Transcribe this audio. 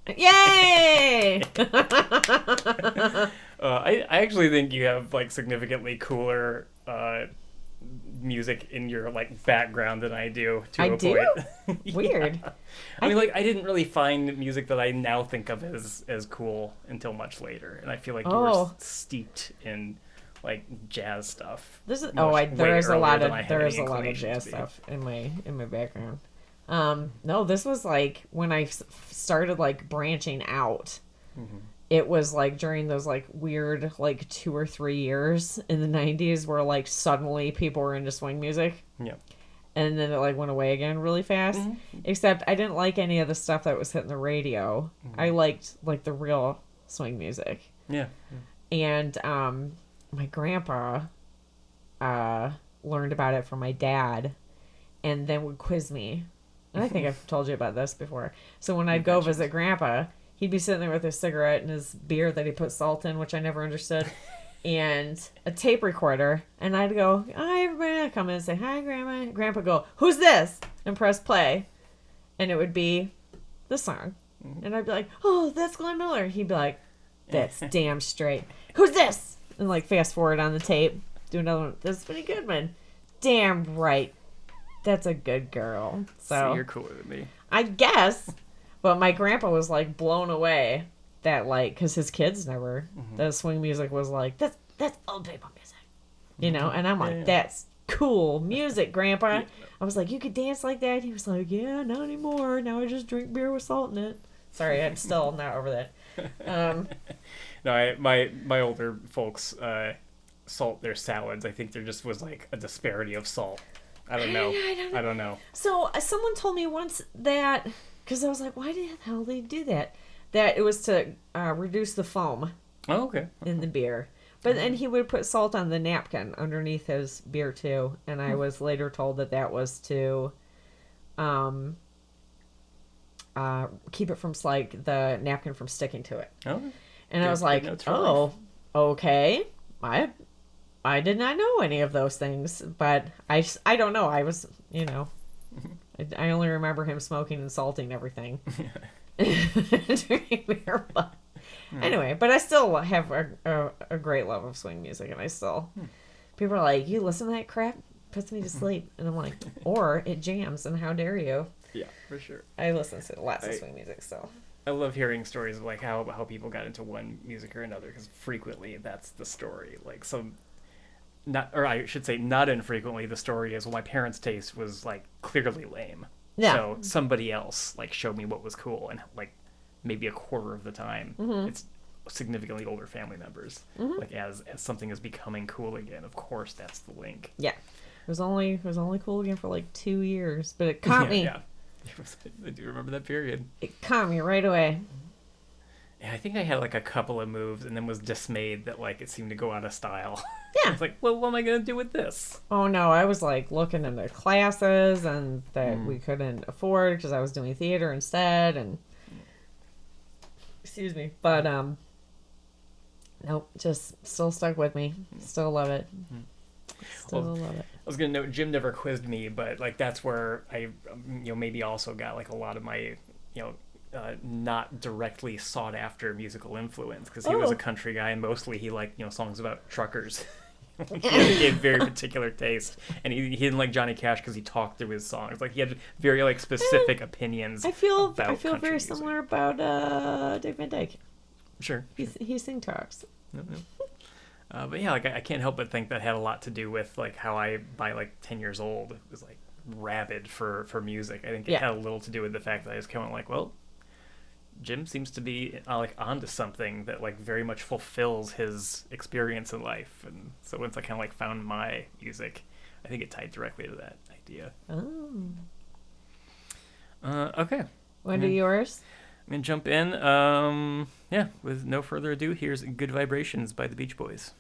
Yay! I actually think you have like significantly cooler music in your like background than I do to I a do? point. Weird. Yeah. I I mean, like think. I didn't really find music that I now think of as cool until much later, and I feel like you were Oh, steeped in like jazz stuff this is. Oh, much there way is a earlier lot than I of had any inclination to jazz be. stuff in my background. No, this was like when I started like branching out. Hmm. It was like during those like weird like 2 or 3 years in the '90s where like suddenly people were into swing music, Yeah. and then it like went away again really fast. Hmm. Except I didn't like any of the stuff that was hitting the radio. I Hmm. liked like the real swing music. Yeah. And my grandpa uh learned about it from my dad and then would quiz me. And I think I've told you about this before. So when I'd You've go mentioned. visit grandpa, he'd be sitting there with his cigarette and his beer that he put salt in, which I never understood, and a tape recorder. And I'd go, "Hi, everybody." I'd come in and say, "Hi, Grandma." Grandpa would go, "Who's this?" and press play. And it would be the song. Mhm. And I'd be like, "Oh, that's Glenn Miller." He'd be like, "That's damn straight. Who's this?" And like fast forward on the tape, do another one. That's pretty good, man. Damn right. That's a good girl. So So you're cooler than me. I guess. But my grandpa was like blown away that like because his kids never Hmm. the swing music was like that's old people music, you know. And I'm Yeah, like yeah. that's cool music, Grandpa. Yeah. I was like you could dance like that. He was like yeah, not anymore. Now I just drink beer with salt in it. Sorry, I'm still not over that. Um, No, my older folks salt their salads. I think there just was like a disparity of salt. I don't know. I don't know. I don't know. So someone told me once that because I was like, why the hell they do that? That it was to reduce the foam Oh, okay. in the beer. But then he would put salt on the napkin underneath his beer too, and I was later told that that was to um, keep it from like the napkin from sticking to it. Oh, And I was good like, notes for oh, life. okay. I did not know any of those things, but I don't know. I was, I only remember him smoking and salting everything. Drinking beer, but anyway, but I still have a great love of swing music, and I still people are like, you listen to that crap, puts me to sleep, and I'm like, or it jams, and how dare you? Yeah, for sure. I listen to lots of I swing music, so I love hearing stories of like how people got into one music or another because frequently that's the story. Like some not or I should say not infrequently the story is well my parents' taste was like clearly lame. yeah, So somebody else like showed me what was cool and like maybe a quarter of the time it's significantly older family members. Like as something is becoming cool again, of course that's the link. yeah. It was only cool again for like 2 years, but it caught me. Yeah. I do remember that period. It caught me right away. Yeah, I think I had like a couple of moves and then was dismayed that like it seemed to go out of style. Yeah. It's like, well, what am I gonna do with this? Oh no, I was like looking into classes and that we couldn't afford because I was doing theater instead and excuse me. But nope, just still stuck with me. Still love it. Still Well, love it. I was gonna note Jim never quizzed me, but like that's where I, maybe also got like a lot of my, not directly sought after musical influence because he was Oh. a country guy and mostly he liked songs about truckers. He had very particular taste, and he didn't like Johnny Cash because he talked through his songs. Like he had very like specific opinions. I feel about I feel country very music. similar about Dick Van Dyke. Sure. He sing talks. No, no. But yeah, like I can't help but think that had a lot to do with like how I, by like 10 years old, was like rabid for music. I think it Yeah. had a little to do with the fact that I was kind of like, well, Jim seems to be like onto something that like very much fulfills his experience in life, and so once I kind of like found my music, I think it tied directly to that idea. Oh. Okay, Want to do yours? I'm gonna jump in. Yeah, with no further ado, here's "Good Vibrations" by the Beach Boys.